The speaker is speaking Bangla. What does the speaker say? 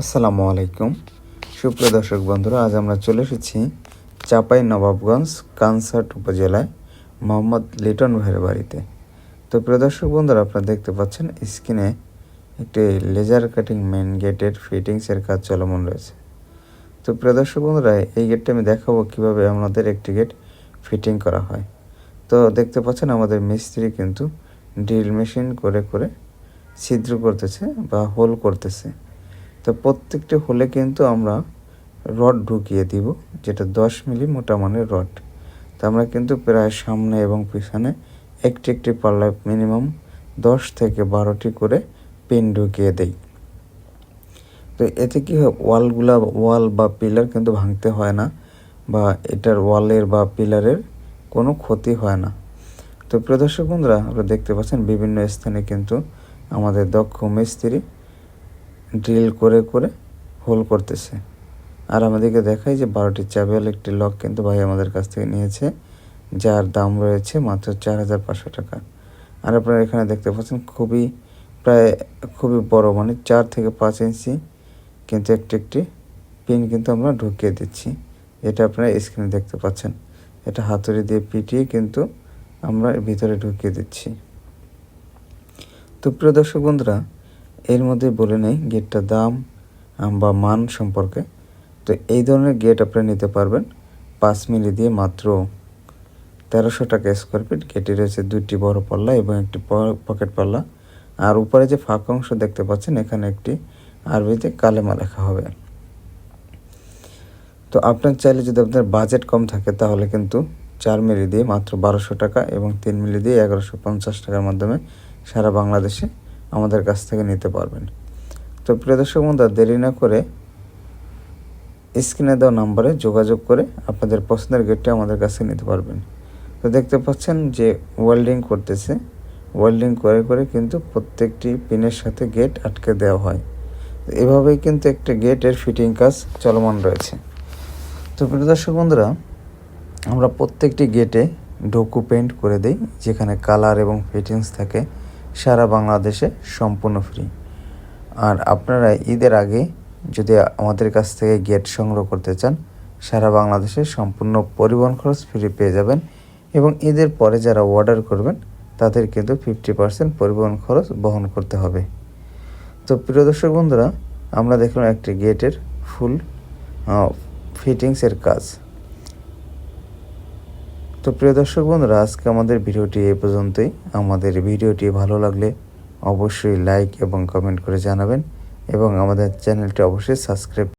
আসসালামু আলাইকুম সুপ্রিয় দর্শক বন্ধুরা, আজ আমরা চলে এসেছি চাঁপাইনবাবগঞ্জ কানসার্ট উপজেলায় মোহাম্মদ লিটন ভাইয়ের বাড়িতে। তো প্রিয় দর্শক বন্ধুরা, আপনারা দেখতে পাচ্ছেন স্ক্রিনে একটি লেজার কাটিং মেন গেটের ফিটিংসের কাজ চলমান রয়েছে। তো প্রিয় দর্শক বন্ধুরা, এই গেটটা আমি দেখাবো কীভাবে আমাদের একটি গেট ফিটিং করা হয়। তো দেখতে পাচ্ছেন আমাদের মিস্ত্রি কিন্তু ড্রিল মেশিন করে করে ছিদ্র করতেছে বা হোল করতেছে। তো প্রত্যেকটি হোলে কিন্তু আমরা রড ঢুকিয়ে দিব, যেটা 10 মিলি মোটা মানের রড। তো আমরা কিন্তু প্রায় সামনে এবং পিছনে একটি একটি পাল্লায় মিনিমাম 10 থেকে 12টি করে পিন ঢুকিয়ে দেই। তো এতে কী হয়, ওয়াল বা পিলার কিন্তু ভাঙতে হয় না, বা এটার ওয়ালের বা পিলারের কোনো ক্ষতি হয় না। তো প্রিয় দর্শক বন্ধুরা, আপনারা দেখতে পাচ্ছেন বিভিন্ন স্থানে কিন্তু আমাদের দক্ষ মিস্ত্রি ড্রিল করে করে হোল করতেছে। আর আমাদেরকে দেখাই যে 12টি চাবিওয়ালা একটি লক কিন্তু ভাই আমাদের কাছ থেকে নিয়েছে, যার দাম রয়েছে মাত্র 4,500 টাকা। আর আপনারা এখানে দেখতে পাচ্ছেন খুবই বড়, মানে 4 থেকে 5 ইঞ্চি কিন্তু একটি পিন কিন্তু আমরা ঢুকিয়ে দিচ্ছি, যেটা আপনারা স্ক্রিনে দেখতে পাচ্ছেন। এটা হাতুড়ি দিয়ে পিটিয়ে কিন্তু আমরা ভিতরে ঢুকিয়ে দিচ্ছি। তো প্রিয় দর্শক বন্ধুরা, এর মধ্যে বলে নেই গেটটার দাম বা মান সম্পর্কে। তো এই ধরনের গেট আপনারা নিতে পারবেন 5 মিলি দিয়ে মাত্র 1300 টাকা স্কোয়ার ফিট। গেটে রয়েছে 2টি বড় পাল্লা এবং একটি পকেট পাল্লা। আর উপরে যে ফাঁকা অংশ দেখতে পাচ্ছেন, এখানে একটি আরবিতে কালেমা লেখা হবে। তো আপনার চাইলে যদি আপনার বাজেট কম থাকে তাহলে কিন্তু 4 মিলি দিয়ে মাত্র 1200 টাকা এবং 3 মিলি দিয়ে 1150 টাকার মাধ্যমে সারা বাংলাদেশে আমাদের কাছ থেকে নিতে পারবেন। তো প্রিয় দর্শক বন্ধুরা, দেরি না করে স্ক্রিনে দেওয়া নাম্বারে যোগাযোগ করে আপনাদের পছন্দের গেটটি আমাদের কাছে নিতে পারবেন। তো দেখতে পাচ্ছেন যে ওয়েল্ডিং করতেছে, ওয়েল্ডিং করে করে কিন্তু প্রত্যেকটি পিনের সাথে গেট আটকে দেওয়া হয়। এভাবেই কিন্তু একটা গেটের ফিটিং কাজ চলমান রয়েছে। তো প্রিয় দর্শক বন্ধুরা, আমরা প্রত্যেকটি গেটে ডোকু পেইন্ট করে দিই, যেখানে কালার এবং ফিটিংস থাকে সারা বাংলাদেশে সম্পূর্ণ ফ্রি। আর আপনারা ঈদের আগে যদি আমাদের কাছ থেকে গেট সংগ্রহ করতে চান, সারা বাংলাদেশে সম্পূর্ণ পরিবহন খরচ ফ্রি পেয়ে যাবেন। এবং ঈদের পরে যারা অর্ডার করবেন তাদের কিন্তু 50% পরিবহন খরচ বহন করতে হবে। তো প্রিয় দর্শক বন্ধুরা, আমরা দেখলাম একটি গেটের ফুল ফিটিংসের কাজ। তো প্রিয় দর্শক বন্ধুরা, আজকে আমাদের ভিডিওটি এই পর্যন্তই। আমাদের ভিডিওটি ভালো লাগলে অবশ্যই লাইক এবং কমেন্ট করে জানাবেন এবং আমাদের চ্যানেলটি অবশ্যই সাবস্ক্রাইব